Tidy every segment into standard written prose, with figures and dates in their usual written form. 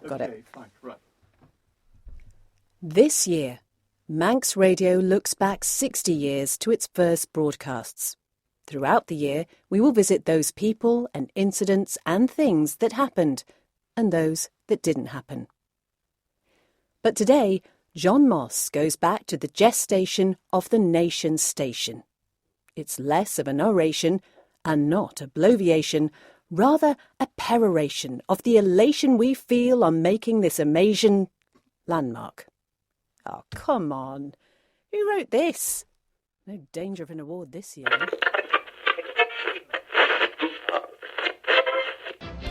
Got okay, it. fine, right. This year, Manx Radio looks back 60 years to its first broadcasts. Throughout the year, we will visit those people and incidents and things that happened, and those that didn't happen. But today, John Moss goes back to the gestation of the nation station. It's less of an oration and not a bloviation, rather a peroration of the elation we feel on making this amazing landmark. Oh, come on. Who wrote this? No danger of an award this year.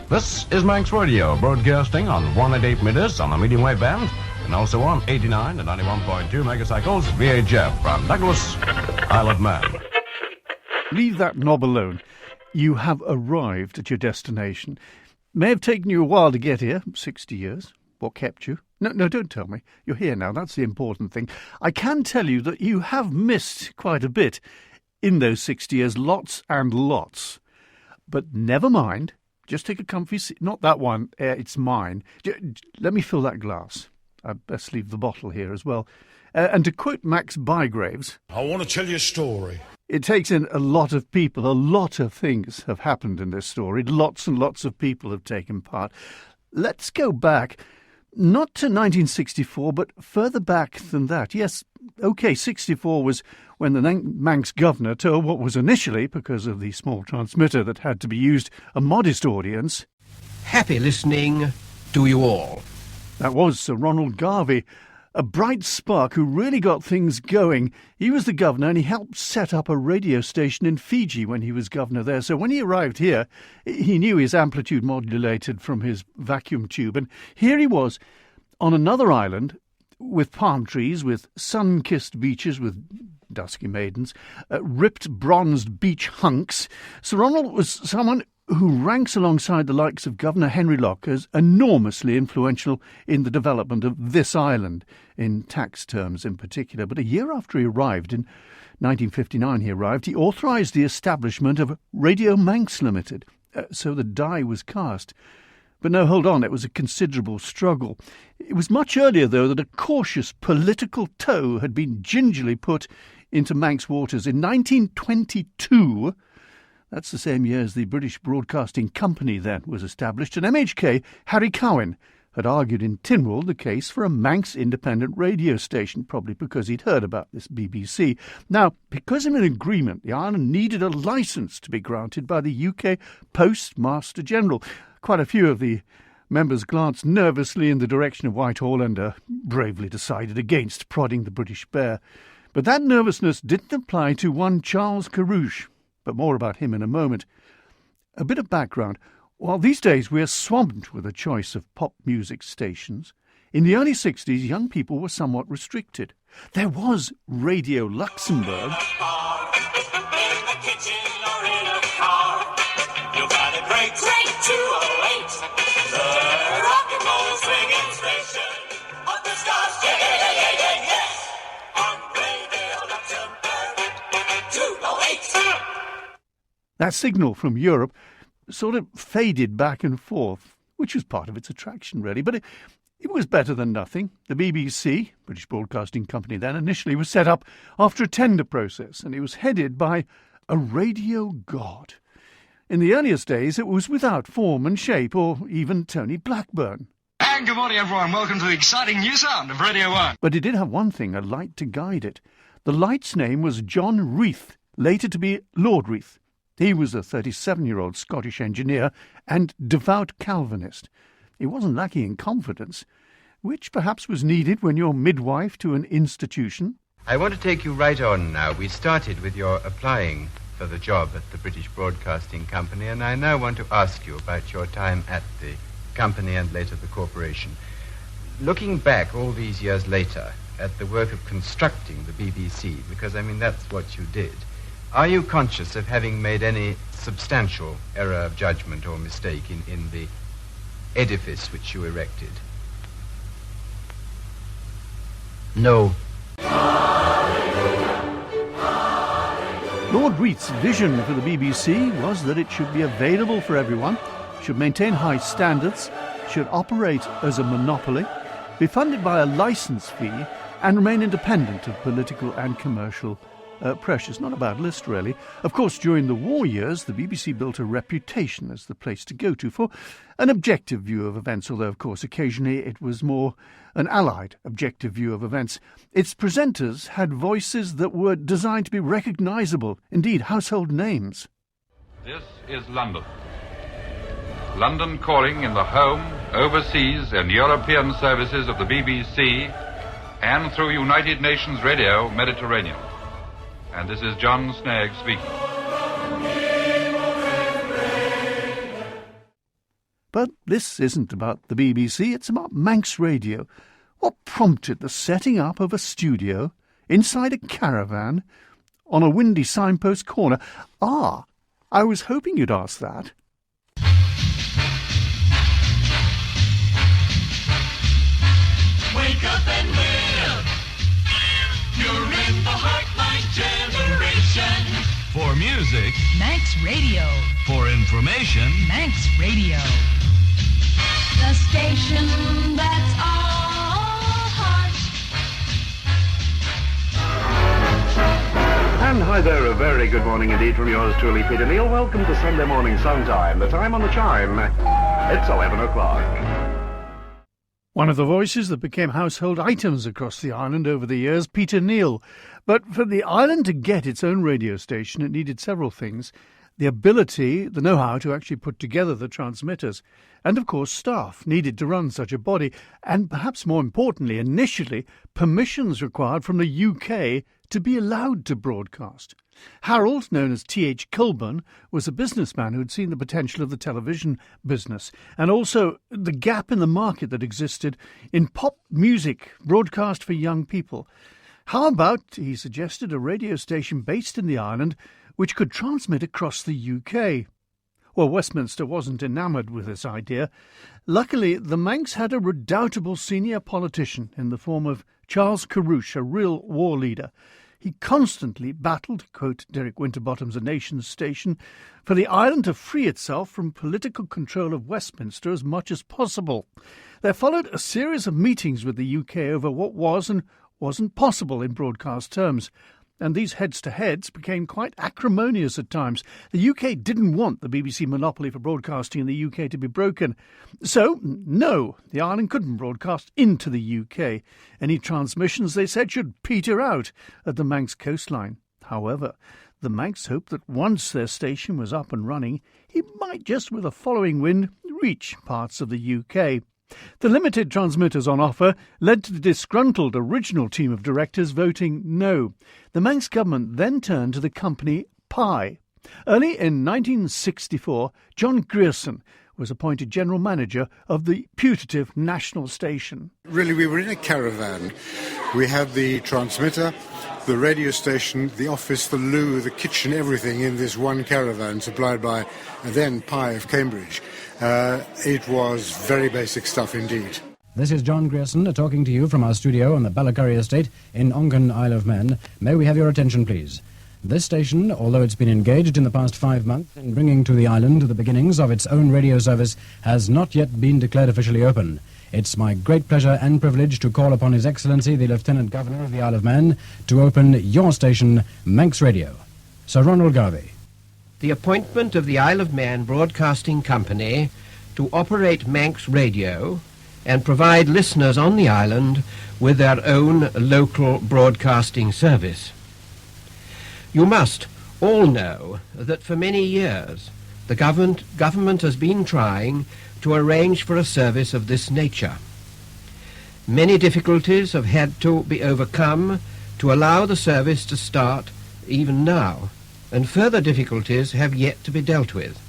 This is Manx Radio, broadcasting on 188 meters on the medium wave band and also on 89 and 91.2 megacycles VHF from Douglas, Isle of Man. Leave that knob alone. You have arrived at your destination. May have taken you a while to get here, 60 years. What kept you? No, don't tell me. You're here now, that's the important thing. I can tell you that you have missed quite a bit in those 60 years, lots and lots. But never mind. Just take a comfy seat. Not that one, it's mine. Let me fill that glass. I'd best leave the bottle here as well. And to quote Max Bygraves, I want to tell you a story. It takes in a lot of people. A lot of things have happened in this story. Lots and lots of people have taken part. Let's go back, not to 1964, but further back than that. Yes, OK, 64 was when the Manx governor told what was initially, because of the small transmitter that had to be used, a modest audience. Happy listening to you all. That was Sir Ronald Garvey, a bright spark who really got things going. He was the governor and he helped set up a radio station in Fiji when he was governor there. So when he arrived here, he knew his amplitude modulated from his vacuum tube. And here he was on another island with palm trees, with sun-kissed beaches, with dusky maidens, ripped bronzed beach hunks. Sir Ronald was someone who ranks alongside the likes of Governor Henry Locke as enormously influential in the development of this island, in tax terms in particular. But a year after he arrived, in 1959 he authorised the establishment of Radio Manx Limited, so the die was cast. But no, hold on, it was a considerable struggle. It was much earlier, though, that a cautious political toe had been gingerly put into Manx waters. In 1922, that's the same year as the British Broadcasting Company then was established, and MHK Harry Cowen had argued in Tynwald the case for a Manx independent radio station, probably because he'd heard about this BBC. Now, because of an agreement, the island needed a licence to be granted by the UK Postmaster General. Quite a few of the members glanced nervously in the direction of Whitehall and bravely decided against prodding the British bear. But that nervousness didn't apply to one Charles Carouge. But more about him in a moment. A bit of background. While these days we're swamped with a choice of pop music stations, in the early 60s young people were somewhat restricted. There was Radio Luxembourg. That signal from Europe sort of faded back and forth, which was part of its attraction, really. But it was better than nothing. The BBC, British Broadcasting Company then, initially was set up after a tender process, and it was headed by a radio god. In the earliest days, it was without form and shape, or even Tony Blackburn. And good morning, everyone. Welcome to the exciting new sound of Radio 1. But it did have one thing, a light to guide it. The light's name was John Reith, later to be Lord Reith. He was a 37-year-old Scottish engineer and devout Calvinist. He wasn't lacking in confidence, which perhaps was needed when you're midwife to an institution. I want to take you right on now. We started with your applying for the job at the British Broadcasting Company, and I now want to ask you about your time at the company and later the corporation. Looking back all these years later at the work of constructing the BBC, because, I mean, that's what you did, are you conscious of having made any substantial error of judgment or mistake in the edifice which you erected? No. Lord Reith's vision for the BBC was that it should be available for everyone, should maintain high standards, should operate as a monopoly, be funded by a licence fee, and remain independent of political and commercial pressures. Not a bad list, really. Of course, during the war years, the BBC built a reputation as the place to go to for an objective view of events, although, of course, occasionally it was more an allied objective view of events. Its presenters had voices that were designed to be recognisable, indeed household names. This is London. London calling in the home, overseas and European services of the BBC and through United Nations Radio Mediterranean. And this is John Snagg speaking. But this isn't about the BBC, it's about Manx Radio. What prompted the setting up of a studio inside a caravan on a windy signpost corner? I was hoping you'd ask that. Wake up and live. You're in the Heartline generation. For music, Manx Radio. For information, Manx Radio. The station that's all heart. And hi there, a very good morning indeed from yours truly, Peter Neal. Welcome to Sunday morning Songtime. The time on the chime, it's 11 o'clock. One of the voices that became household items across the island over the years, Peter Neal. But for the island to get its own radio station, it needed several things. The ability, the know-how to actually put together the transmitters. And, of course, staff needed to run such a body. And perhaps more importantly, initially, permissions required from the UK to be allowed to broadcast. Harold, known as T.H. Kilburn, was a businessman who had seen the potential of the television business and also the gap in the market that existed in pop music broadcast for young people. How about, he suggested, a radio station based in the island which could transmit across the UK? Well, Westminster wasn't enamoured with this idea. Luckily, the Manx had a redoubtable senior politician in the form of Charles Carrouche, a real war leader. He constantly battled, to quote Derek Winterbottom's A Nation's Station, for the island to free itself from political control of Westminster as much as possible. There followed a series of meetings with the UK over what was and wasn't possible in broadcast terms. And these heads-to-heads became quite acrimonious at times. The UK didn't want the BBC monopoly for broadcasting in the UK to be broken. So, no, the island couldn't broadcast into the UK. Any transmissions, they said, should peter out at the Manx coastline. However, the Manx hoped that once their station was up and running, it might just with a following wind reach parts of the UK. The limited transmitters on offer led to the disgruntled original team of directors voting no. The Manx government then turned to the company Pi. Early in 1964, John Grierson was appointed general manager of the putative national station. Really, we were in a caravan. We had the transmitter, the radio station, the office, the loo, the kitchen, everything in this one caravan supplied by then Pi of Cambridge. It was very basic stuff indeed. This is John Grierson talking to you from our studio on the Ballacurry estate in Ongan, Isle of Man. May we have your attention, please? This station, although it's been engaged in the past 5 months in bringing to the island the beginnings of its own radio service, has not yet been declared officially open. It's my great pleasure and privilege to call upon His Excellency, the Lieutenant Governor of the Isle of Man, to open your station, Manx Radio. Sir Ronald Garvey. The appointment of the Isle of Man Broadcasting Company to operate Manx Radio and provide listeners on the island with their own local broadcasting service. You must all know that for many years the government has been trying to arrange for a service of this nature. Many difficulties have had to be overcome to allow the service to start even now, and further difficulties have yet to be dealt with.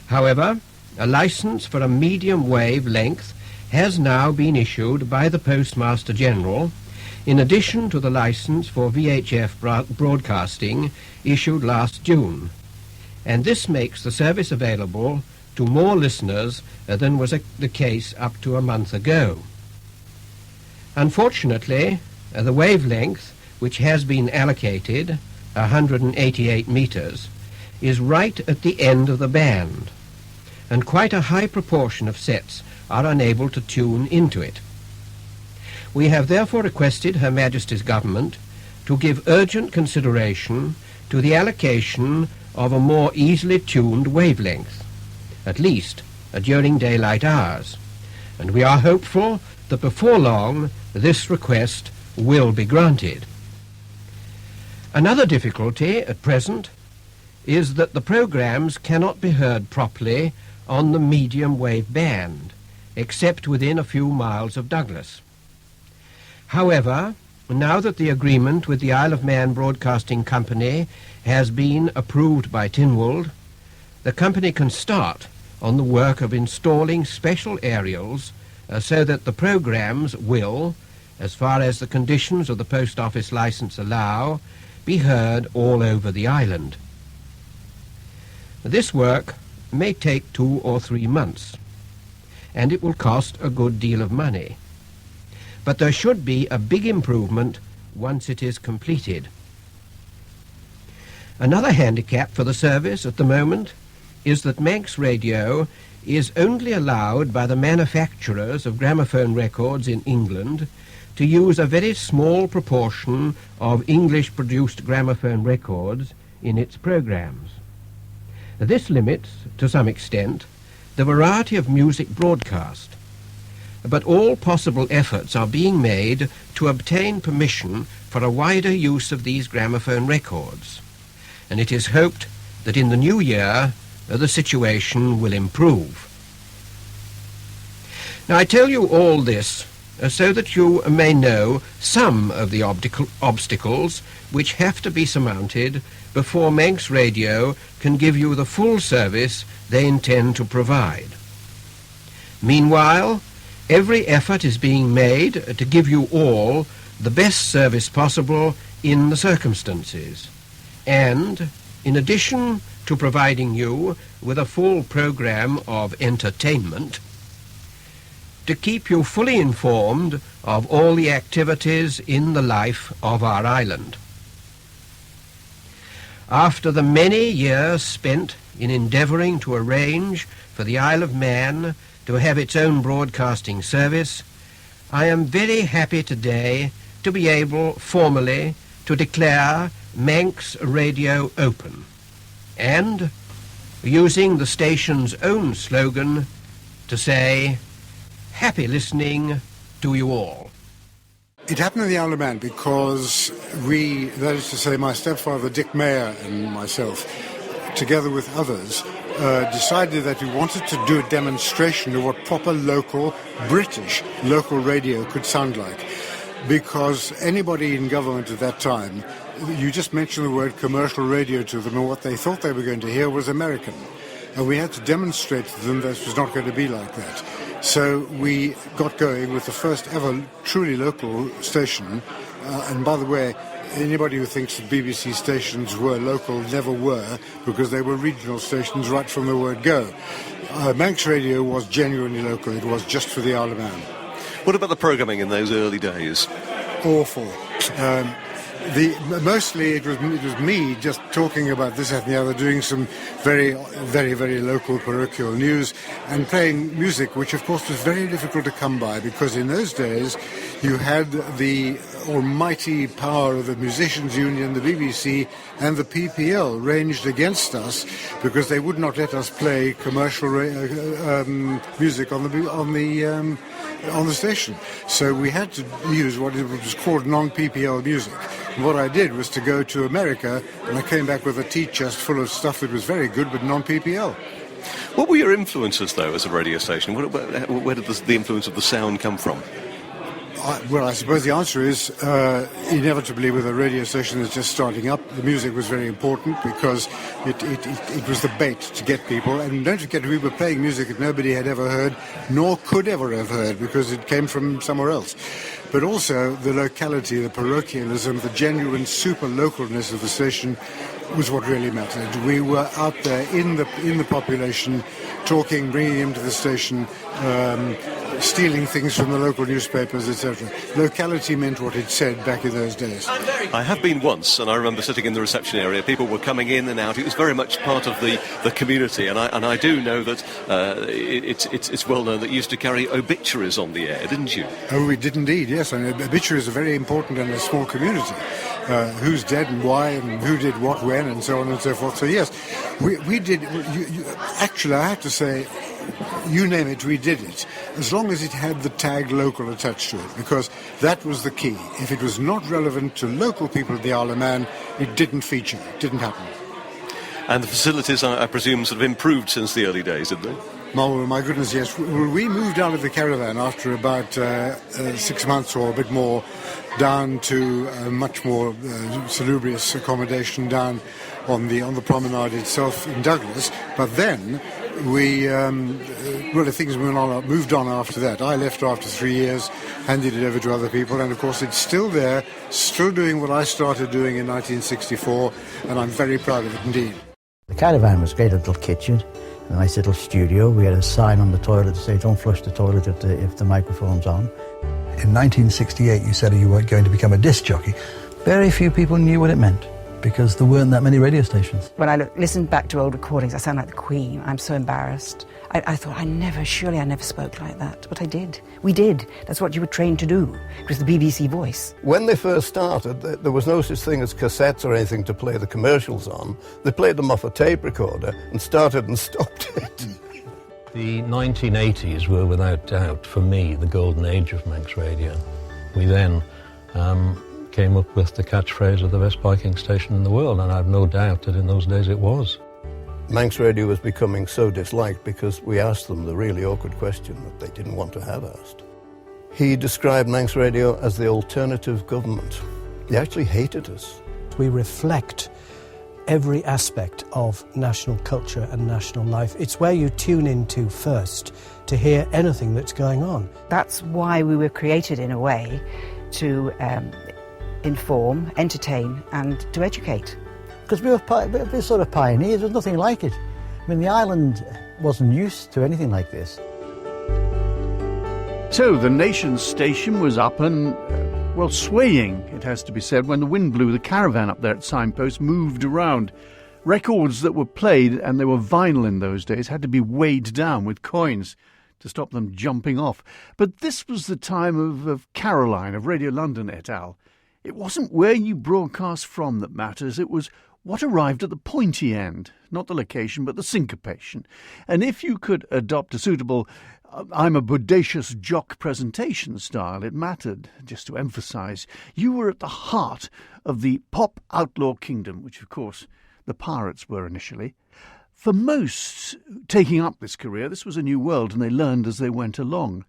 However, a license for a medium wave length has now been issued by the Postmaster General, in addition to the license for VHF broadcasting issued last June, and this makes the service available to more listeners than was the case up to a month ago. Unfortunately, the wavelength, which has been allocated, 188 meters, is right at the end of the band, and quite a high proportion of sets are unable to tune into it. We have therefore requested Her Majesty's Government to give urgent consideration to the allocation of a more easily tuned wavelength, at least during daylight hours, and we are hopeful that before long this request will be granted. Another difficulty at present is that the programs cannot be heard properly on the medium wave band, except within a few miles of Douglas. However, now that the agreement with the Isle of Man Broadcasting Company has been approved by Tynwald, the company can start on the work of installing special aerials so that the programs will, as far as the conditions of the Post Office licence allow, be heard all over the island. This work may take 2 or 3 months, and it will cost a good deal of money. But there should be a big improvement once it is completed. Another handicap for the service at the moment is that Manx Radio is only allowed by the manufacturers of gramophone records in England to use a very small proportion of English-produced gramophone records in its programs. This limits, to some extent, the variety of music broadcast, but all possible efforts are being made to obtain permission for a wider use of these gramophone records, and it is hoped that in the new year the situation will improve. Now, I tell you all this so that you may know some of the obstacles which have to be surmounted before Manx Radio can give you the full service they intend to provide. Meanwhile, every effort is being made to give you all the best service possible in the circumstances, and, in addition to providing you with a full program of entertainment, to keep you fully informed of all the activities in the life of our island. After the many years spent in endeavouring to arrange for the Isle of Man to have its own broadcasting service, I am very happy today to be able formally to declare Manx Radio open, and, using the station's own slogan, to say, happy listening to you all. It happened in the Isle of Man because we, that is to say my stepfather Dick Mayer and myself, together with others, decided that we wanted to do a demonstration of what proper local, British local radio could sound like. Because anybody in government at that time, you just mentioned the word commercial radio to them, and what they thought they were going to hear was American. And we had to demonstrate to them that it was not going to be like that. So we got going with the first ever truly local station. And by the way, anybody who thinks that BBC stations were local never were, because they were regional stations right from the word go. Manx Radio was genuinely local. It was just for the Isle of Man. What about the programming in those early days? Awful. Mostly it was me just talking about this, that and the other, doing some very, very, very local parochial news and playing music, which of course was very difficult to come by, because in those days you had the almighty power of the Musicians' Union, the BBC and the PPL ranged against us because they would not let us play commercial music on the station. So we had to use what was called non-PPL music. And what I did was to go to America, and I came back with a tea chest full of stuff that was very good but non-PPL. What were your influences, though, as a radio station? Where did the influence of the sound come from? Well, I suppose the answer is inevitably with a radio station that's just starting up, the music was very important because it was the bait to get people. And don't forget, we were playing music that nobody had ever heard, nor could ever have heard, because it came from somewhere else. But also the locality, the parochialism, the genuine super localness of the station was what really mattered. We were out there in the population, talking, bringing them to the station, stealing things from the local newspapers, etc. Locality meant what it said back in those days. I have been once, and I remember sitting in the reception area. People were coming in and out. It was very much part of the community, and I do know that it's well known that you used to carry obituaries on the air, didn't you? Oh, we did indeed, yes. I mean, obituaries are very important in a small community. Who's dead and why and who did what when and so on and so forth. So yes, we did. Actually, I have to say, you name it, we did it, as long as it had the tag local attached to it, because that was the key. If it was not relevant to local people of the Isle of Man, it didn't feature, it didn't happen. And the facilities, I presume, sort of improved since the early days, did they? Oh, my goodness, yes. Well, we moved out of the caravan after about 6 months or a bit more, down to a much more salubrious accommodation down on the promenade itself in Douglas. But then things moved on after that. I left after 3 years, handed it over to other people, and of course it's still there, still doing what I started doing in 1964, and I'm very proud of it indeed. The caravan was a great little kitchen, a nice little studio. We had a sign on the toilet to say, don't flush the toilet if the microphone's on. In 1968, you said you weren't going to become a disc jockey. Very few people knew what it meant, because there weren't that many radio stations. When I listened back to old recordings, I sound like the Queen. I'm so embarrassed. I thought, surely I never spoke like that. But I did. We did. That's what you were trained to do. It was the BBC voice. When they first started, there was no such thing as cassettes or anything to play the commercials on. They played them off a tape recorder and started and stopped it. The 1980s were, without doubt, for me, the golden age of Manx Radio. We then came up with the catchphrase of the best biking station in the world, and I've no doubt that in those days it was. Manx Radio was becoming so disliked because we asked them the really awkward question that they didn't want to have asked. He described Manx Radio as the alternative government. He actually hated us. We reflect every aspect of national culture and national life. It's where you tune into first to hear anything that's going on. That's why we were created, in a way, to inform, entertain and to educate. Because we were sort of pioneers, there's nothing like it. I mean, the island wasn't used to anything like this. So the nation's station was up and, swaying, it has to be said, when the wind blew. The caravan up there at Signpost moved around. Records that were played, and they were vinyl in those days, had to be weighed down with coins to stop them jumping off. But this was the time of Caroline, of Radio London et al. It wasn't where you broadcast from that matters, it was what arrived at the pointy end, not the location, but the syncopation. And if you could adopt a suitable I'm a bodacious jock presentation style, it mattered, just to emphasise. You were at the heart of the pop outlaw kingdom, which, of course, the Pirates were initially. For most taking up this career, this was a new world, and they learned as they went along.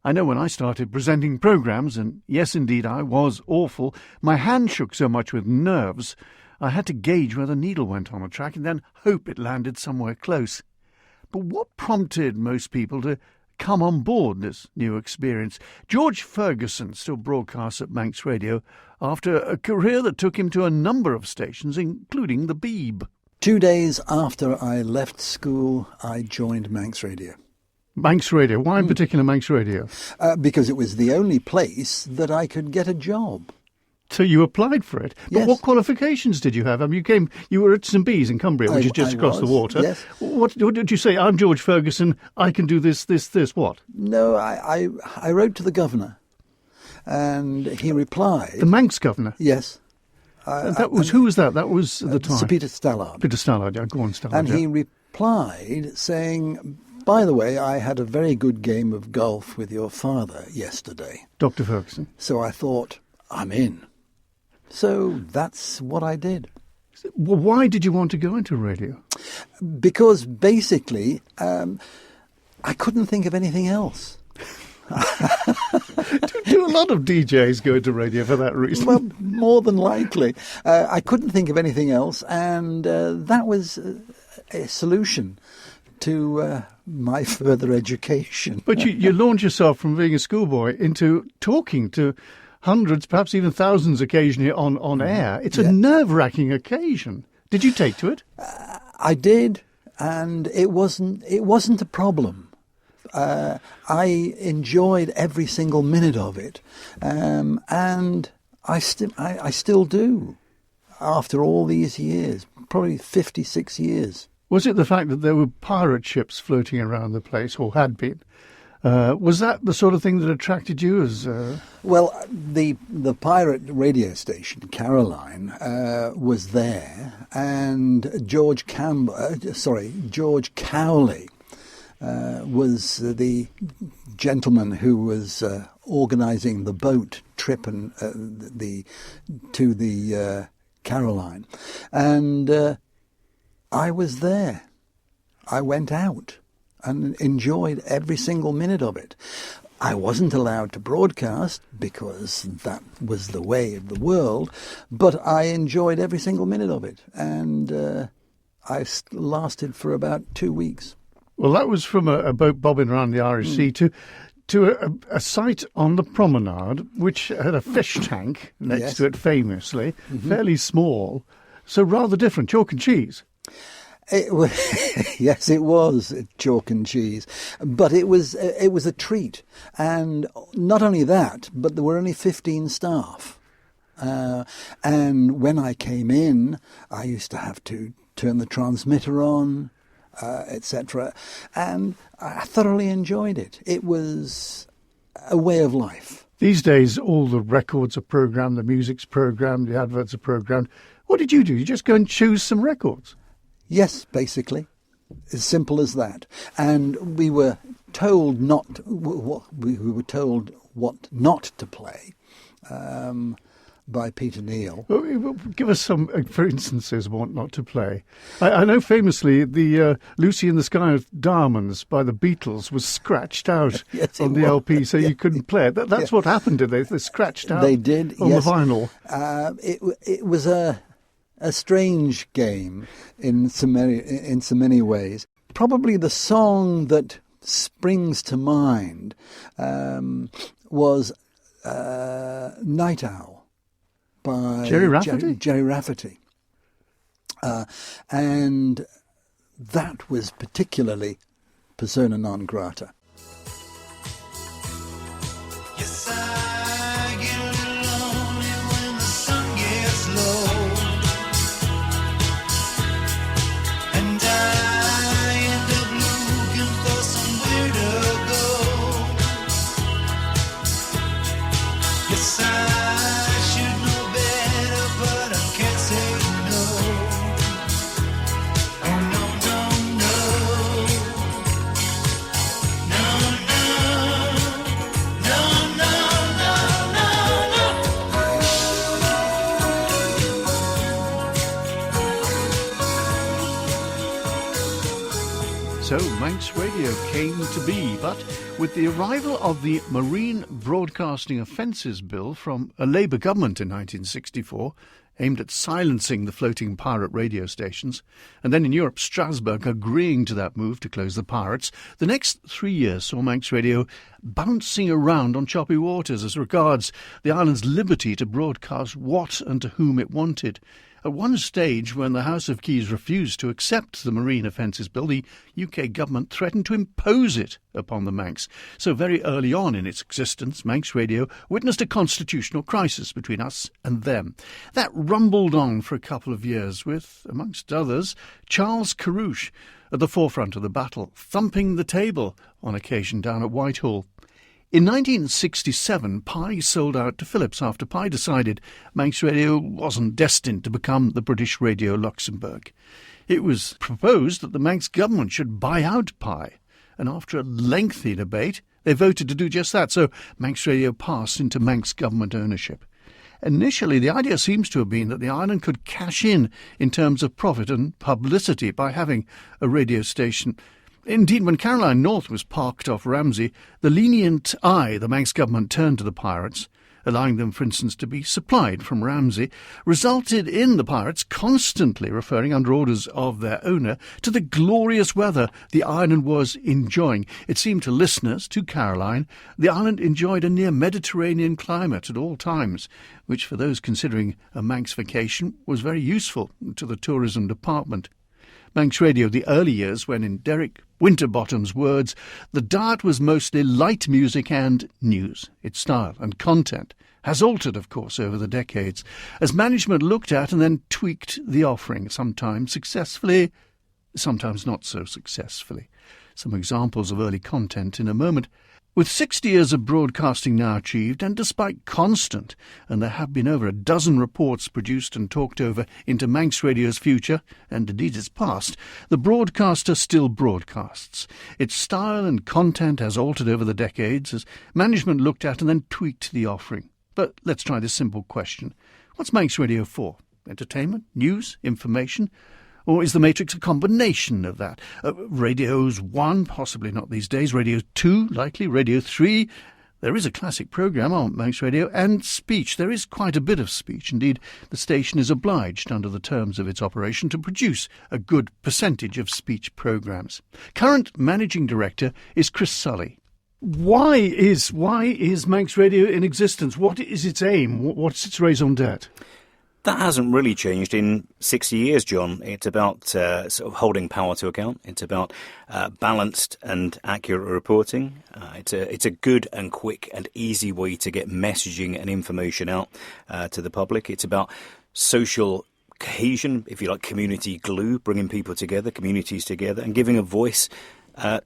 I know when I started presenting programmes, and yes, indeed, I was awful, my hand shook so much with nerves, I had to gauge where the needle went on a track and then hope it landed somewhere close. But what prompted most people to come on board this new experience? George Ferguson still broadcasts at Manx Radio after a career that took him to a number of stations, including the Beeb. 2 days after I left school, I joined Manx Radio. Manx Radio. Why in particular Manx Radio? Because it was the only place that I could get a job. So you applied for it. But yes. What qualifications did you have? I mean, you were at St Bees in Cumbria, which is just across the water. Yes. What did you say? I'm George Ferguson, I can do this, what? No, I wrote to the governor, and he replied. The Manx governor? Yes. Who was that? That was the time? Sir Peter Stallard. Peter Stallard, yeah, go on, Stallard. And he replied saying, by the way, I had a very good game of golf with your father yesterday. Dr. Ferguson. So I thought, I'm in. So that's what I did. Well, why did you want to go into radio? Because basically, I couldn't think of anything else. Do a lot of DJs go into radio for that reason? Well, more than likely. I couldn't think of anything else, and that was a solution to my further education. But you launch yourself from being a schoolboy into talking to hundreds, perhaps even thousands occasionally on air. It's a nerve-wracking occasion. Did you take to it? I did, and it wasn't a problem. I enjoyed every single minute of it, and I still do, after all these years, probably 56 years. Was it the fact that there were pirate ships floating around the place, or had been? Was that the sort of thing that attracted you? Well, the pirate radio station, Caroline, was there, and George Cowley was the gentleman who was organising the boat trip to the Caroline, and I was there. I went out and enjoyed every single minute of it. I wasn't allowed to broadcast because that was the way of the world, but I enjoyed every single minute of it, and I lasted for about 2 weeks. Well, that was from a boat bobbing around the Irish Sea to a site on the promenade which had a fish tank next to it, famously, fairly small, so rather different, chalk and cheese. Yes, it was chalk and cheese, but it was a treat, and not only that, but there were only 15 staff, and when I came in, I used to have to turn the transmitter on, etc., and I thoroughly enjoyed it. It was a way of life. These days, all the records are programmed, the music's programmed, the adverts are programmed. What did you do? You just go and choose some records? Yes, basically, as simple as that. And we were told what not to play by Peter Neal. Give us some, for instances, what not to play. I know famously the Lucy in the Sky with Diamonds by the Beatles was scratched out on the LP, so you couldn't play it. That's what happened to they scratched out. They did on the vinyl. It was a strange game in so many ways. Probably the song that springs to mind was Night Owl by Jerry Rafferty. Jerry Rafferty. And that was particularly persona non grata. Yes, I get a little lonely when the sun gets low. And I end up looking for somewhere to go. Yes, I should know better, but I can't say no. Oh, no, no, no. No, no. No, So Manx Radio came to be, but with the arrival of the Marine Broadcasting Offences Bill from a Labour government in 1964, aimed at silencing the floating pirate radio stations, and then in Europe Strasbourg agreeing to that move to close the pirates, the next 3 years saw Manx Radio bouncing around on choppy waters as regards the island's liberty to broadcast what and to whom it wanted. At one stage, when the House of Keys refused to accept the Marine Offences Bill, the UK government threatened to impose it upon the Manx. So very early on in its existence, Manx Radio witnessed a constitutional crisis between us and them. That rumbled on for a couple of years with, amongst others, Charles Carrouche at the forefront of the battle, thumping the table on occasion down at Whitehall. In 1967, Pi sold out to Philips after Pi decided Manx Radio wasn't destined to become the British Radio Luxembourg. It was proposed that the Manx government should buy out Pi, and after a lengthy debate, they voted to do just that, so Manx Radio passed into Manx government ownership. Initially, the idea seems to have been that the island could cash in terms of profit and publicity by having a radio station. Indeed, when Caroline North was parked off Ramsey, the lenient eye the Manx government turned to the pirates, allowing them, for instance, to be supplied from Ramsey, resulted in the pirates constantly referring, under orders of their owner, to the glorious weather the island was enjoying. It seemed to listeners, to Caroline, the island enjoyed a near Mediterranean climate at all times, which for those considering a Manx vacation was very useful to the tourism department. Manx Radio, the early years when, in Derek Winterbottom's words, the diet was mostly light music and news. Its style and content has altered, of course, over the decades, as management looked at and then tweaked the offering, sometimes successfully, sometimes not so successfully. Some examples of early content in a moment. With 60 years of broadcasting now achieved, and despite constant, and there have been over a dozen reports produced and talked over into Manx Radio's future, and indeed its past, the broadcaster still broadcasts. Its style and content has altered over the decades as management looked at and then tweaked the offering. But let's try this simple question. What's Manx Radio for? Entertainment? News? Information? Or is the Matrix a combination of that? Radio's 1, possibly not these days. Radio 2, likely. Radio 3, there is a classic programme on Manx Radio. And speech, there is quite a bit of speech. Indeed, the station is obliged, under the terms of its operation, to produce a good percentage of speech programmes. Current managing director is Chris Sully. Why is Manx Radio in existence? What is its aim? What's its raison d'etre? That hasn't really changed in 60 years, John. It's about sort of holding power to account. It's about balanced and accurate reporting. It's a good and quick and easy way to get messaging and information out to the public. It's about social cohesion, if you like, community glue, bringing people together, communities together, and giving a voice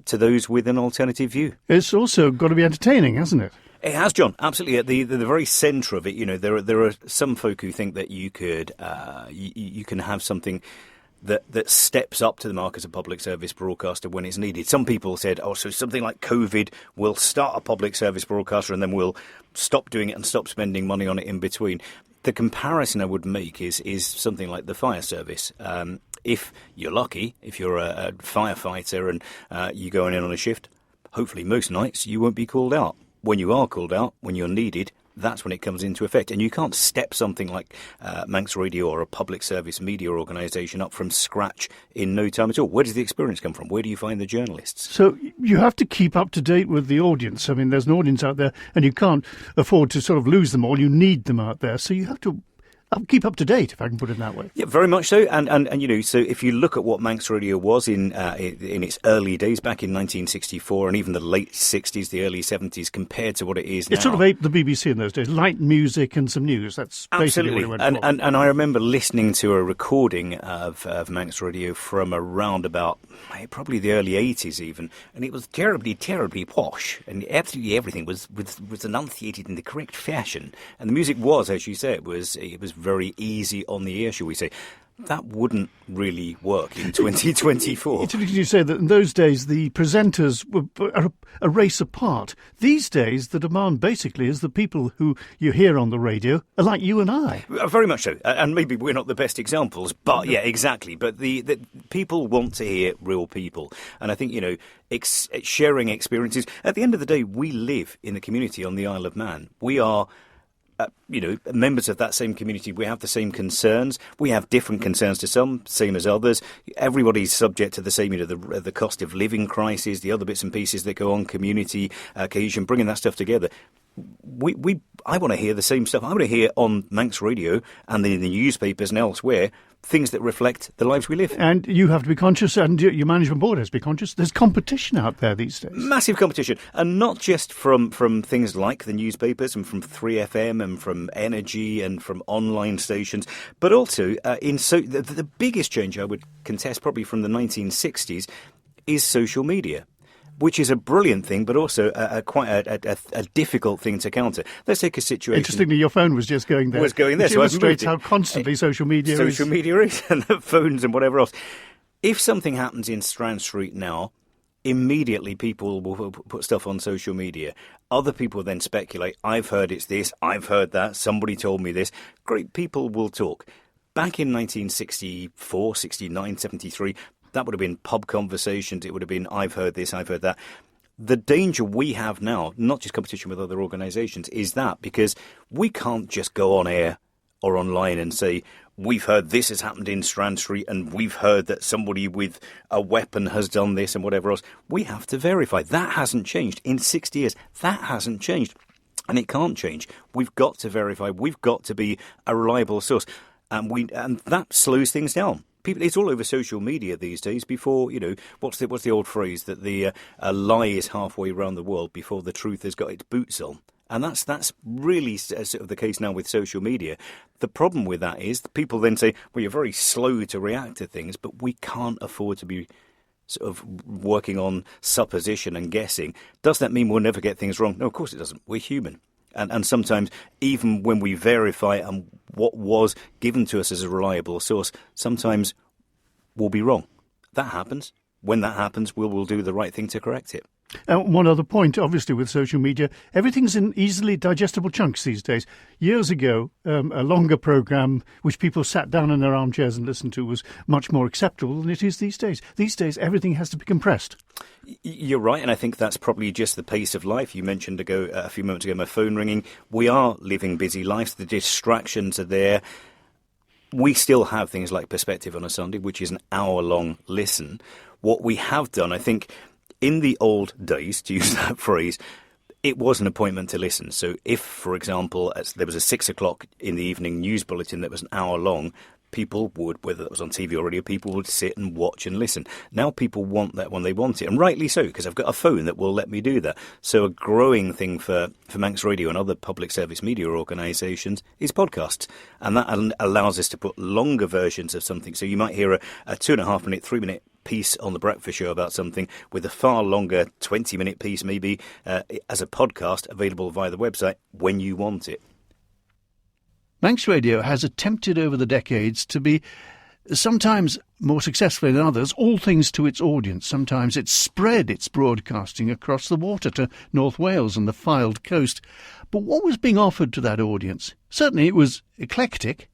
to those with an alternative view. It's also got to be entertaining, hasn't it? It has, John. Absolutely. At the very centre of it, you know, there are some folk who think that you could you can have something that steps up to the mark as a public service broadcaster when it's needed. Some people said, so something like COVID will start a public service broadcaster and then we'll stop doing it and stop spending money on it in between. The comparison I would make is something like the fire service. If you're lucky, if you're a firefighter and you're going in on a shift, hopefully most nights you won't be called out. When you are called out, when you're needed, that's when it comes into effect. And you can't step something like Manx Radio or a public service media organisation up from scratch in no time at all. Where does the experience come from? Where do you find the journalists? So you have to keep up to date with the audience. I mean, there's an audience out there and you can't afford to sort of lose them all. You need them out there. So you have to keep up to date, if I can put it that way. Yeah, very much so. And you know, so if you look at what Manx Radio was in its early days, back in 1964, and even the late 60s, the early 70s, compared to what it is now. It sort of ate the BBC in those days. Light music and some news. That's basically what it went for. And I remember listening to a recording of Manx Radio from around about probably the early 80s even, and it was terribly, terribly posh, and absolutely everything was enunciated in the correct fashion. And the music was, as you say, it was very easy on the ear, shall we say. That wouldn't really work in 2024. It's interesting you say that in those days the presenters were a race apart. These days the demand basically is the people who you hear on the radio are like you and I. Very much so. And maybe we're not the best examples, but yeah, exactly. But the people want to hear real people. And I think, you know, sharing experiences. At the end of the day, we live in the community on the Isle of Man. We are members of that same community. We have the same concerns. We have different concerns to some, same as others. Everybody's subject to the same, the cost of living crisis, the other bits and pieces that go on, community cohesion, bringing that stuff together. I want to hear the same stuff. I want to hear on Manx Radio and in the newspapers and elsewhere things that reflect the lives we live. And you have to be conscious, and your management board has to be conscious. There's competition out there these days. Massive competition. And not just from things like the newspapers and from 3FM and from Energy and from online stations, but also the biggest change I would contest probably from the 1960s is social media, which is a brilliant thing, but also quite a difficult thing to counter. Let's take a situation. Interestingly, your phone was just going there. Was going there. Which illustrates how constantly social media is. Social media is, and the phones and whatever else. If something happens in Strand Street now, immediately people will put stuff on social media. Other people then speculate, I've heard it's this, I've heard that, somebody told me this. Great, people will talk. Back in 1964, 69, 73... that would have been pub conversations. It would have been, I've heard this, I've heard that. The danger we have now, not just competition with other organisations, is that because we can't just go on air or online and say, we've heard this has happened in Strand Street and we've heard that somebody with a weapon has done this and whatever else. We have to verify. That hasn't changed. In 60 years, that hasn't changed. And it can't change. We've got to verify. We've got to be a reliable source. And that slows things down. people. It's all over social media these days. Before, what's the old phrase that the a lie is halfway around the world before the truth has got its boots on. And that's really sort of the case now with social media. The problem with that is that people then say, well, you're very slow to react to things, but we can't afford to be sort of working on supposition and guessing. Does that mean we'll never get things wrong? No, of course it doesn't. We're human. And sometimes, even when we verify and what was given to us as a reliable source, sometimes we'll be wrong. That happens. When that happens, we'll do the right thing to correct it. One other point, obviously, with social media, everything's in easily digestible chunks these days. Years ago, a longer programme, which people sat down in their armchairs and listened to, was much more acceptable than it is these days. These days, everything has to be compressed. You're right, and I think that's probably just the pace of life. You mentioned a few moments ago my phone ringing. We are living busy lives. The distractions are there. We still have things like Perspective on a Sunday, which is an hour-long listen. What we have done, I think, in the old days, to use that phrase, it was an appointment to listen. So if, for example, there was a 6 o'clock in the evening news bulletin that was an hour long, people would, whether it was on TV or radio, people would sit and watch and listen. Now people want that when they want it, and rightly so, because I've got a phone that will let me do that. So a growing thing for Manx Radio and other public service media organisations is podcasts, and that allows us to put longer versions of something. So you might hear a 2.5 minute, 3 minute piece on the breakfast show about something with a far longer 20-minute piece maybe as a podcast available via the website when you want it. Manx Radio has attempted over the decades to be, sometimes more successfully than others, all things to its audience. Sometimes it's spread its broadcasting across the water to North Wales and the Fylde coast. But what was being offered to that audience? Certainly it was eclectic.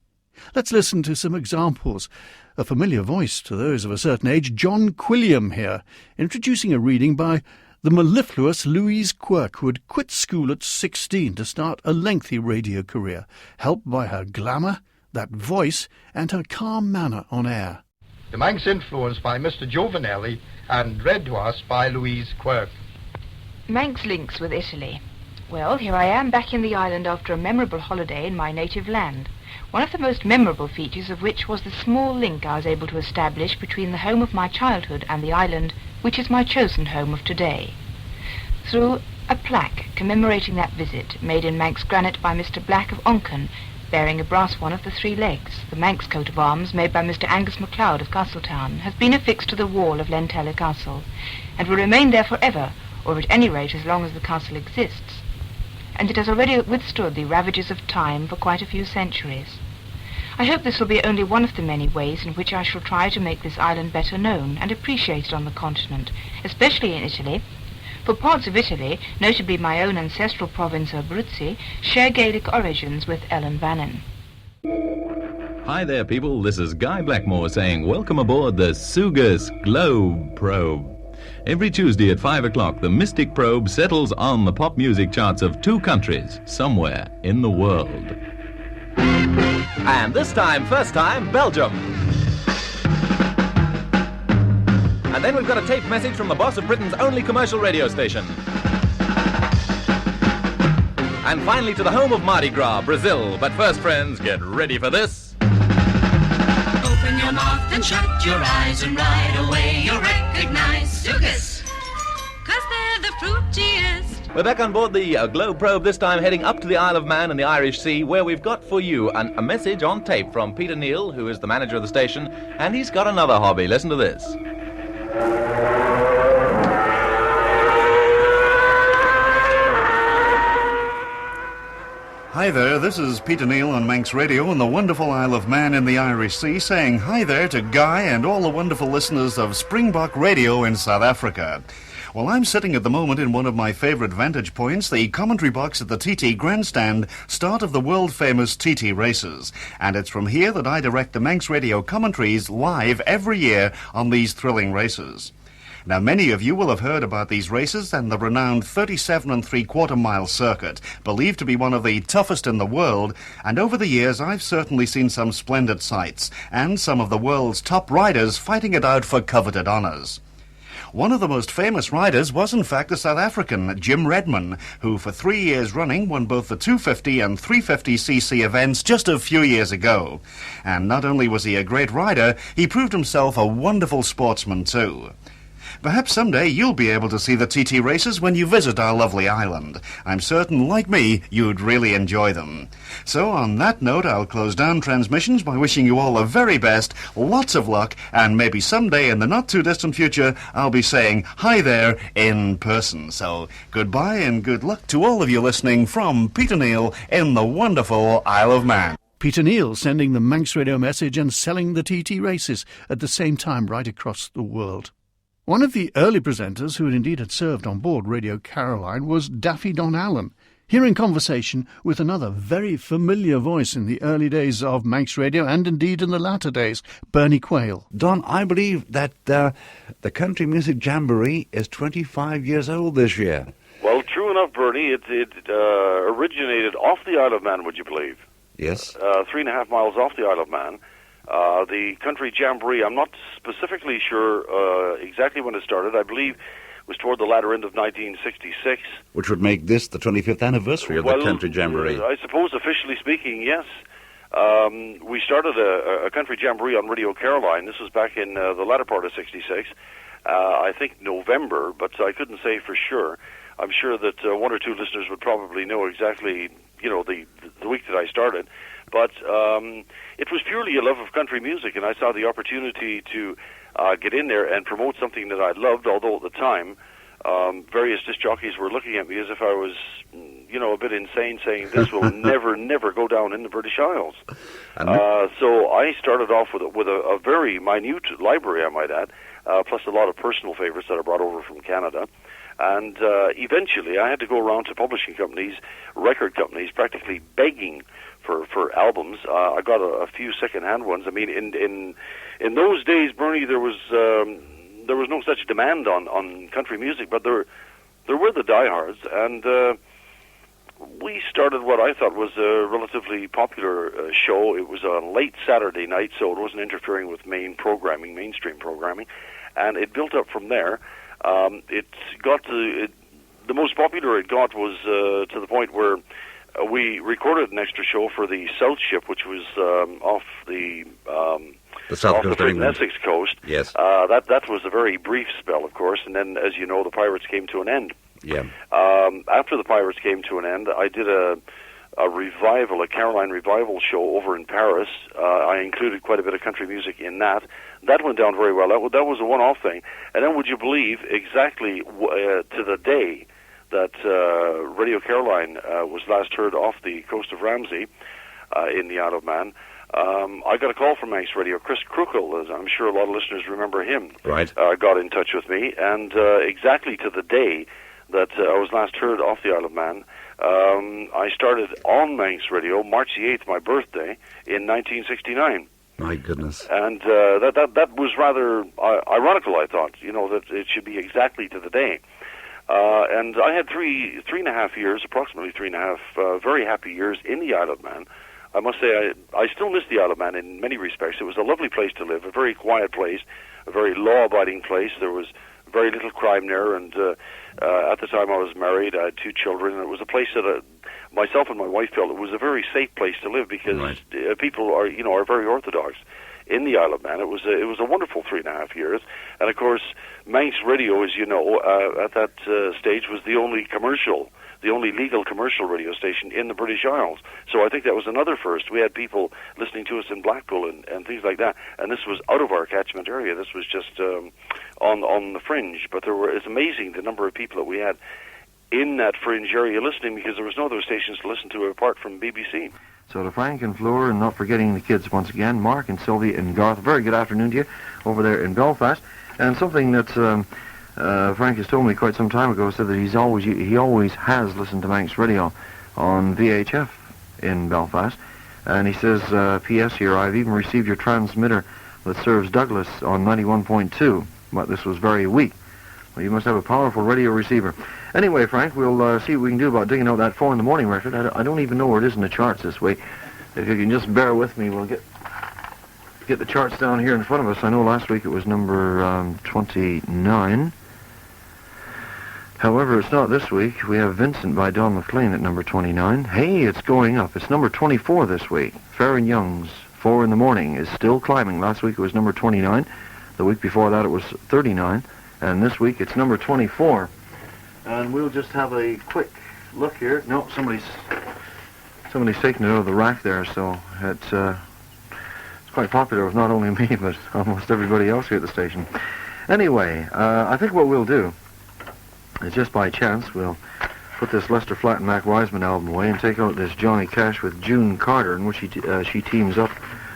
Let's listen to some examples. A familiar voice to those of a certain age, John Quilliam here, introducing a reading by the mellifluous Louise Quirk, who had quit school at 16 to start a lengthy radio career, helped by her glamour, that voice, and her calm manner on air. The Manx Influence by Mr. Giovanelli and read to us by Louise Quirk. Manx links with Italy. Well, here I am back in the island after a memorable holiday in my native land. One of the most memorable features of which was the small link I was able to establish between the home of my childhood and the island, which is my chosen home of today. Through a plaque commemorating that visit, made in Manx granite by Mr. Black of Onken, bearing a brass one of the 3 legs, the Manx coat of arms made by Mr. Angus MacLeod of Castletown, has been affixed to the wall of Lentella Castle, and will remain there forever, or at any rate as long as the castle exists. And it has already withstood the ravages of time for quite a few centuries. I hope this will be only one of the many ways in which I shall try to make this island better known and appreciated on the continent, especially in Italy, for parts of Italy, notably my own ancestral province of Abruzzi, share Gaelic origins with Ellen Vannin. Hi there, people. This is Guy Blackmore saying welcome aboard the Sugus Globe Probe. Every Tuesday at 5 o'clock, the Mystic Probe settles on the pop music charts of 2 countries, somewhere in the world. And this time, first time, Belgium. And then we've got a taped message from the boss of Britain's only commercial radio station. And finally to the home of Mardi Gras, Brazil. But first, friends, get ready for this. Open your mouth and shut your eyes, and right away you'll recognize Sugus, 'cause they're the fruitiest. We're back on board the Globe Probe, this time heading up to the Isle of Man in the Irish Sea, where we've got for you a message on tape from Peter Neal, who is the manager of the station, and he's got another hobby. Listen to this. Hi there, this is Peter Neal on Manx Radio on the wonderful Isle of Man in the Irish Sea, saying hi there to Guy and all the wonderful listeners of Springbok Radio in South Africa. Well, I'm sitting at the moment in one of my favourite vantage points, the commentary box at the TT Grandstand, start of the world-famous TT races. And it's from here that I direct the Manx Radio commentaries live every year on these thrilling races. Now, many of you will have heard about these races and the renowned 37 3/4 mile circuit, believed to be one of the toughest in the world, and over the years I've certainly seen some splendid sights, and some of the world's top riders fighting it out for coveted honours. One of the most famous riders was in fact a South African, Jim Redman, who for 3 years running won both the 250 and 350cc events just a few years ago. And not only was he a great rider, he proved himself a wonderful sportsman too. Perhaps someday you'll be able to see the TT races when you visit our lovely island. I'm certain, like me, you'd really enjoy them. So on that note, I'll close down transmissions by wishing you all the very best, lots of luck, and maybe someday in the not-too-distant future, I'll be saying hi there in person. So goodbye and good luck to all of you listening from Peter Neal in the wonderful Isle of Man. Peter Neal sending the Manx Radio message and selling the TT races at the same time right across the world. One of the early presenters who indeed had served on board Radio Caroline was Daffy Don Allen, here in conversation with another very familiar voice in the early days of Manx Radio and indeed in the latter days, Bernie Quayle. Don, I believe that the Country Music Jamboree is 25 years old this year. Well, true enough, Bernie. It originated off the Isle of Man, would you believe? Yes. 3.5 miles off the Isle of Man. The Country Jamboree, I'm not specifically sure exactly when it started. I believe it was toward the latter end of 1966. Which would make this the 25th anniversary of the Country Jamboree. I suppose, officially speaking, yes. We started a Country Jamboree on Radio Caroline. This was back in the latter part of 66. I think November, but I couldn't say for sure. I'm sure that one or two listeners would probably know exactly, the week that I started. But it was purely a love of country music, and I saw the opportunity to get in there and promote something that I loved, although at the time various disc jockeys were looking at me as if I was, a bit insane, saying this will never go down in the British Isles. So I started off with a very minute library, I might add, plus a lot of personal favorites that I brought over from Canada. And eventually I had to go around to publishing companies, record companies, practically begging for albums. I got a few second-hand ones. I mean, in those days, Bernie, there was no such demand on country music, but there were the diehards, and we started what I thought was a relatively popular show. It was a late Saturday night, so it wasn't interfering with mainstream programming, and it built up from there. It got to the most popular it got was to the point where we recorded an extra show for the South Ship, which was off the South Coast of England, Essex coast. Yes. That was a very brief spell, of course, and then, as you know, the Pirates came to an end. Yeah. After the Pirates came to an end, I did a revival, a Caroline revival show over in Paris. I included quite a bit of country music in that. That went down very well. That was a one-off thing. And then, would you believe, exactly to the day that Radio Caroline was last heard off the coast of Ramsey in the Isle of Man, I got a call from Manx Radio. Chris Krukel, as I'm sure a lot of listeners remember him, right? Got in touch with me, and exactly to the day that I was last heard off the Isle of Man, I started on Manx Radio, March the 8th, my birthday, in 1969. My goodness. And that was rather ironical, I thought, that it should be exactly to the day. And I had three and a half years, approximately 3.5, very happy years in the Isle of Man. I must say, I still miss the Isle of Man in many respects. It was a lovely place to live, a very quiet place, a very law-abiding place. There was very little crime there, and at the time I was married, I had 2 children, and it was a place that myself and my wife felt it was a very safe place to live because people are very orthodox in the Isle of Man. It was a wonderful 3.5 years, and of course, Manx Radio, as you know, at that stage was the only legal commercial radio station in the British Isles. So I think that was another first. We had people listening to us in Blackpool and things like that, and this was out of our catchment area. This was just on the fringe. But it's amazing the number of people that we had in that fringe area listening, because there was no other stations to listen to apart from BBC. So to Frank and Fleur, and not forgetting the kids once again, Mark and Sylvia and Garth, very good afternoon to you over there in Belfast. And something that Frank has told me quite some time ago, said that he always has listened to Manx Radio on VHF in Belfast. And he says, P.S. here, I've even received your transmitter that serves Douglas on 91.2, but this was very weak. Well, you must have a powerful radio receiver. Anyway, Frank, we'll see what we can do about digging out that 4 in the morning record. I don't even know where it is in the charts this week. If you can just bear with me, we'll get the charts down here in front of us. I know last week it was number 29. However, it's not this week. We have Vincent by Don McLean at number 29. Hey, it's going up. It's number 24 this week. Fair and Young's 4 in the Morning is still climbing. Last week it was number 29. The week before that it was 39. And this week it's number 24. And we'll just have a quick look here. No, somebody's taken it out of the rack there, so it's quite popular with not only me, but almost everybody else here at the station. Anyway, I think what we'll do is, just by chance, we'll put this Lester Flatt and Mac Wiseman album away and take out this Johnny Cash with June Carter, in which she teams up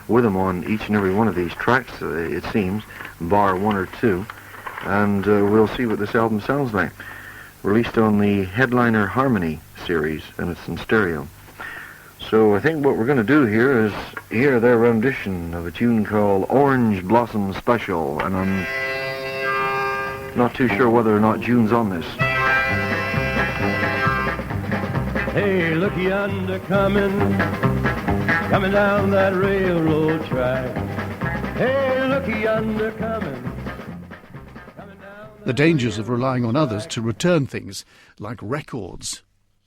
with him on each and every one of these tracks, it seems, bar one or two. And we'll see what this album sounds like. Released on the Headliner Harmony series, and it's in stereo. So I think what we're going to do here is hear their rendition of a tune called Orange Blossom Special, and I'm not too sure whether or not June's on this. Hey, look yonder coming down that railroad track. Hey, look yonder coming. The dangers of relying on others to return things, like records.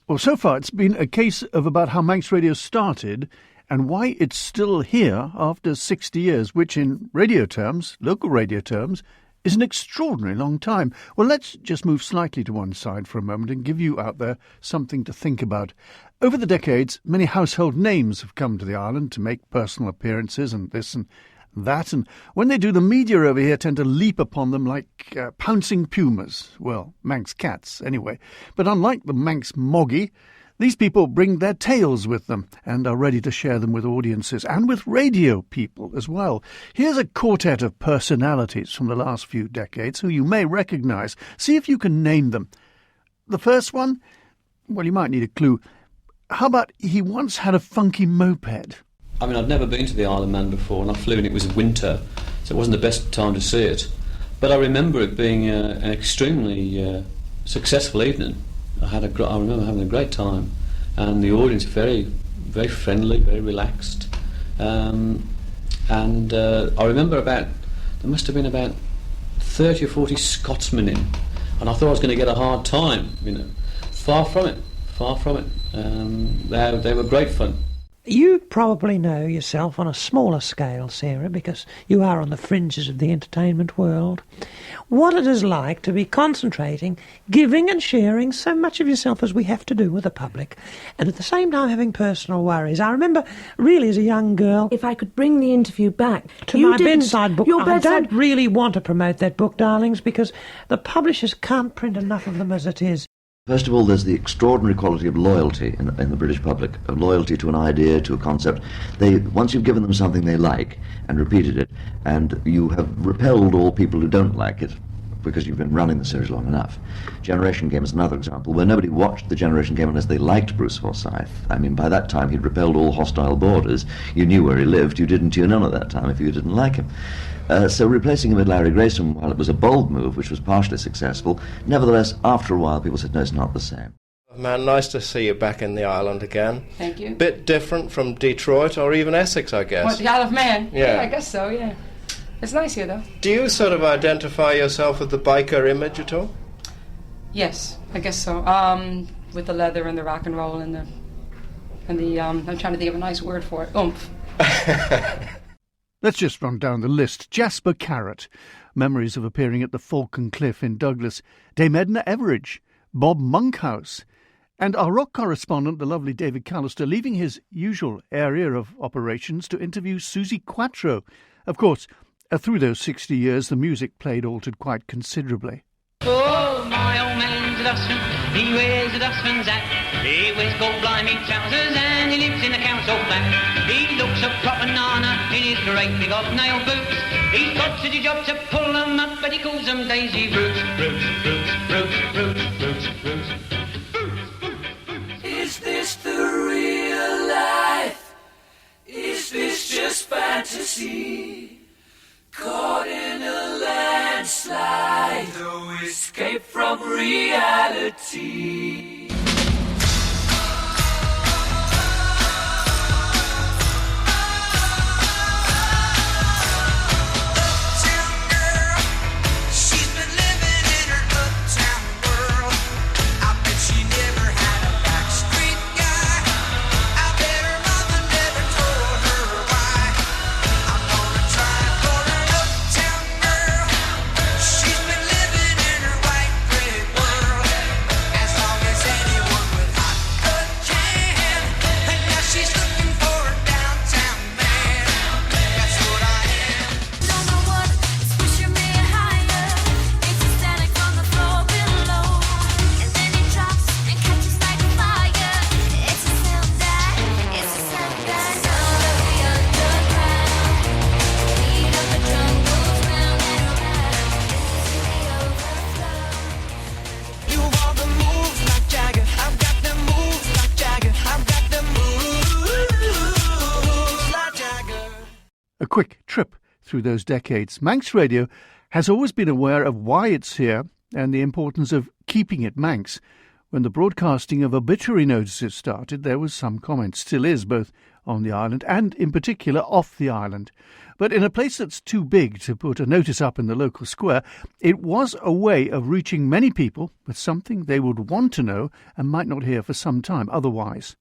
Well, so far it's been a case of about how Manx Radio started and why it's still here after 60 years, which in radio terms, local radio terms, is an extraordinary long time. Well, let's just move slightly to one side for a moment and give you out there something to think about. Over the decades, many household names have come to the island to make personal appearances and this and that, and when they do, the media over here tend to leap upon them like pouncing pumas. Well, Manx cats, anyway. But unlike the Manx moggy, these people bring their tales with them and are ready to share them with audiences and with radio people as well. Here's a quartet of personalities from the last few decades who you may recognise. See if you can name them. The first one, well, you might need a clue. How about he once had a funky moped? I mean, I'd never been to the Isle of Man before, and I flew and it was winter, so it wasn't the best time to see it. But I remember it being an extremely successful evening. I remember having a great time, and the audience very, very friendly, very relaxed. And I remember there must have been about 30 or 40 Scotsmen in, and I thought I was going to get a hard time. Far from it. They were great fun. You probably know yourself on a smaller scale, Sarah, because you are on the fringes of the entertainment world, what it is like to be concentrating, giving and sharing so much of yourself as we have to do with the public, and at the same time having personal worries. I remember, really, as a young girl... If I could bring the interview back... To my bedside book. I don't really want to promote that book, darlings, because the publishers can't print enough of them as it is. First of all, there's the extraordinary quality of loyalty in the British public, of loyalty to an idea, to a concept. Once you've given them something they like and repeated it, and you have repelled all people who don't like it, because you've been running the series long enough. Generation Game is another example, where nobody watched the Generation Game unless they liked Bruce Forsyth. I mean, by that time he'd repelled all hostile borders. You knew where he lived. You didn't tune in at that time if you didn't like him. So replacing him with Larry Grayson, while it was a bold move, which was partially successful, nevertheless, after a while, people said, no, it's not the same. Man, nice to see you back in the island again. Thank you. Bit different from Detroit or even Essex, I guess. What, the Isle of Man? Yeah. I guess so, yeah. It's nice here, though. Do you sort of identify yourself with the biker image at all? Yes, I guess so. With the leather and the rock and roll and the I'm trying to think of a nice word for it. Oomph. Let's just run down the list. Jasper Carrott, memories of appearing at the Falcon Cliff in Douglas. Dame Edna Everidge, Bob Monkhouse, and our rock correspondent, the lovely David Callister, leaving his usual area of operations to interview Susie Quattro. Of course, through those 60 years, the music played altered quite considerably. Oh, my old man's a dustman, he wears a dustman's hat. He wears gold blimey trousers and he lives in a council flat. He looks a proper nana in his great big hobnail boots. He's got such a job to pull them up, but he calls them daisy roots. Roots. Is this the real life? Is this just fantasy? Caught in a landslide, no escape from reality. Uptown girl, she's been living in her uptown world. quick trip through those decades. Manx Radio has always been aware of why it's here and the importance of keeping it Manx. When the broadcasting of obituary notices started, there was some comment, still is, both on the island and, in particular, off the island. But in a place that's too big to put a notice up in the local square, it was a way of reaching many people with something they would want to know and might not hear for some time otherwise.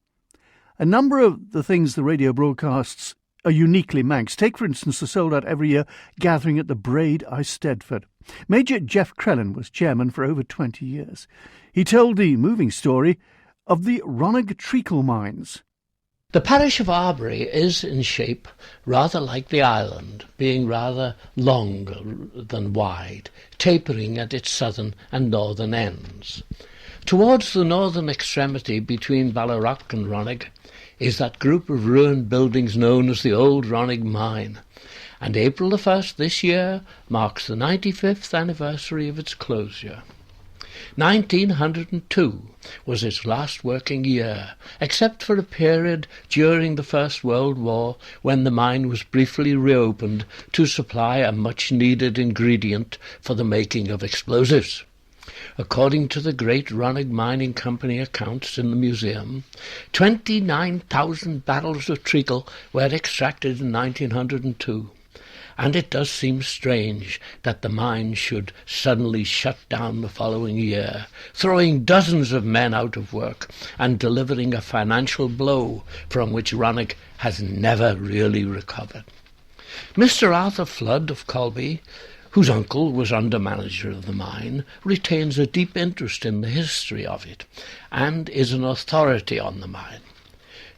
A number of the things the radio broadcasts are uniquely Manx. Take, for instance, the sold-out every year gathering at the Braid, Eisteddfod. Major Jeff Crellin was chairman for over 20 years. He told the moving story of the Ronagh treacle mines. The parish of Arbury is in shape rather like the island, being rather long than wide, tapering at its southern and northern ends. Towards the northern extremity between Ballarock and Ronagh is that group of ruined buildings known as the Old Ronagh Mine, and April the 1st this year marks the 95th anniversary of its closure. 1902 was its last working year, except for a period during the First World War when the mine was briefly reopened to supply a much-needed ingredient for the making of explosives. According to the Great Ronagh Mining Company accounts in the museum, 29,000 barrels of treacle were extracted in 1902. And it does seem strange that the mine should suddenly shut down the following year, throwing dozens of men out of work and delivering a financial blow from which Ronagh has never really recovered. Mr. Arthur Flood of Colby, whose uncle was under-manager of the mine, retains a deep interest in the history of it and is an authority on the mine.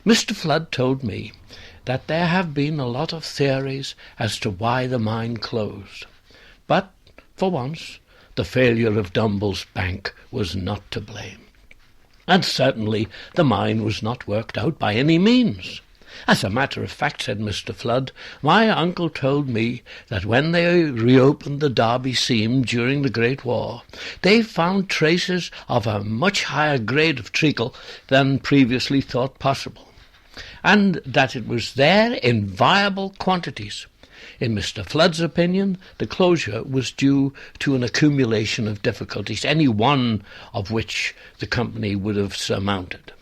Mr. Flood told me that there have been a lot of theories as to why the mine closed. But, for once, the failure of Dumble's bank was not to blame. And certainly the mine was not worked out by any means. As a matter of fact, said Mr. Flood, my uncle told me that when they reopened the Derby seam during the Great War, they found traces of a much higher grade of treacle than previously thought possible, and that it was there in viable quantities. In Mr. Flood's opinion, the closure was due to an accumulation of difficulties, any one of which the company would have surmounted.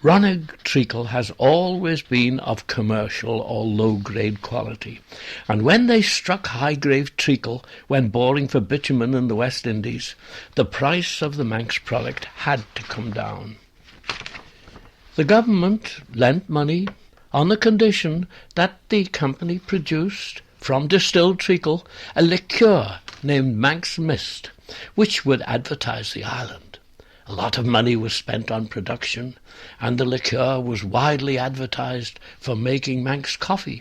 Ronagh treacle has always been of commercial or low-grade quality, and when they struck high-grade treacle when boring for bitumen in the West Indies, the price of the Manx product had to come down. The government lent money on the condition that the company produced, from distilled treacle, a liqueur named Manx Mist, which would advertise the island. A lot of money was spent on production, and the liqueur was widely advertised for making Manx coffee.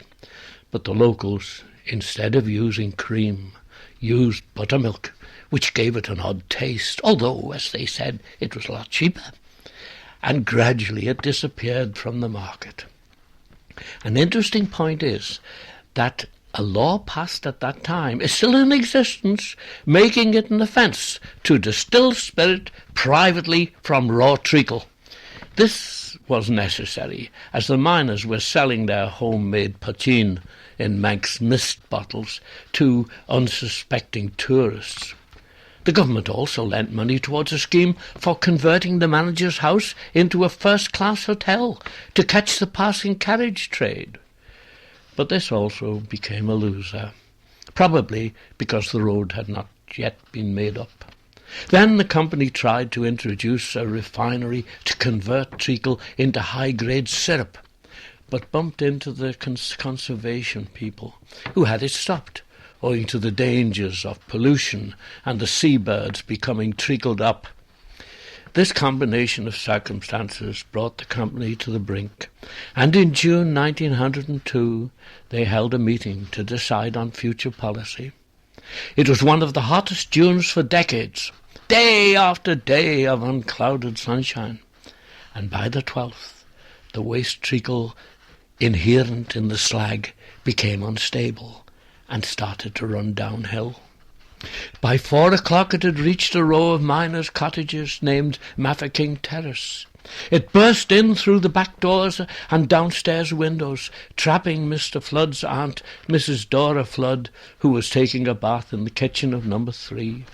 But the locals, instead of using cream, used buttermilk, which gave it an odd taste, although, as they said, it was a lot cheaper. And gradually it disappeared from the market. An interesting point is that a law passed at that time is still in existence, making it an offence to distill spirit privately from raw treacle. This was necessary, as the miners were selling their homemade poteen in Manx Mist bottles to unsuspecting tourists. The government also lent money towards a scheme for converting the manager's house into a first-class hotel to catch the passing carriage trade. But this also became a loser, probably because the road had not yet been made up. Then the company tried to introduce a refinery to convert treacle into high-grade syrup, but bumped into the conservation people, who had it stopped, owing to the dangers of pollution and the seabirds becoming treacled up. This combination of circumstances brought the company to the brink, and in June 1902 they held a meeting to decide on future policy. It was one of the hottest Junes for decades, day after day of unclouded sunshine, and by the 12th the waste treacle inherent in the slag became unstable and started to run downhill. By 4 o'clock it had reached a row of miners' cottages named Mafeking Terrace. It burst in through the back doors and downstairs windows, trapping Mr. Flood's aunt, Mrs. Dora Flood, who was taking a bath in the kitchen of number 3.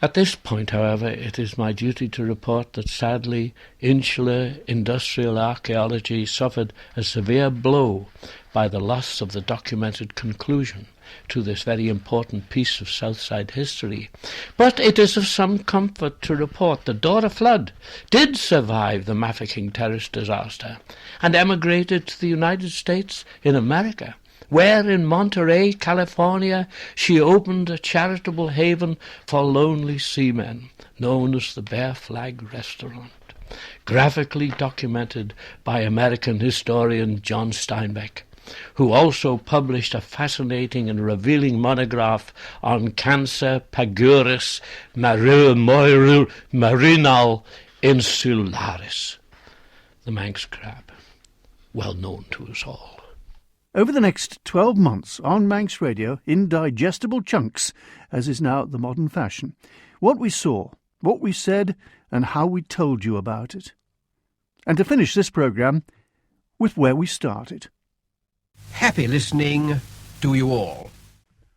At this point, however, it is my duty to report that sadly insular industrial archaeology suffered a severe blow by the loss of the documented conclusion to this very important piece of Southside history. But it is of some comfort to report that Dora Flood did survive the Mafeking terrorist disaster and emigrated to the United States in America, where in Monterey, California, she opened a charitable haven for lonely seamen, known as the Bear Flag Restaurant, graphically documented by American historian John Steinbeck, who also published a fascinating and revealing monograph on Cancer Pagurus marinal insularis, the Manx crab, well known to us all. Over the next 12 months on Manx Radio, in digestible chunks, as is now the modern fashion, what we saw, what we said, and how we told you about it. And to finish this programme with where we started. Happy listening to you all.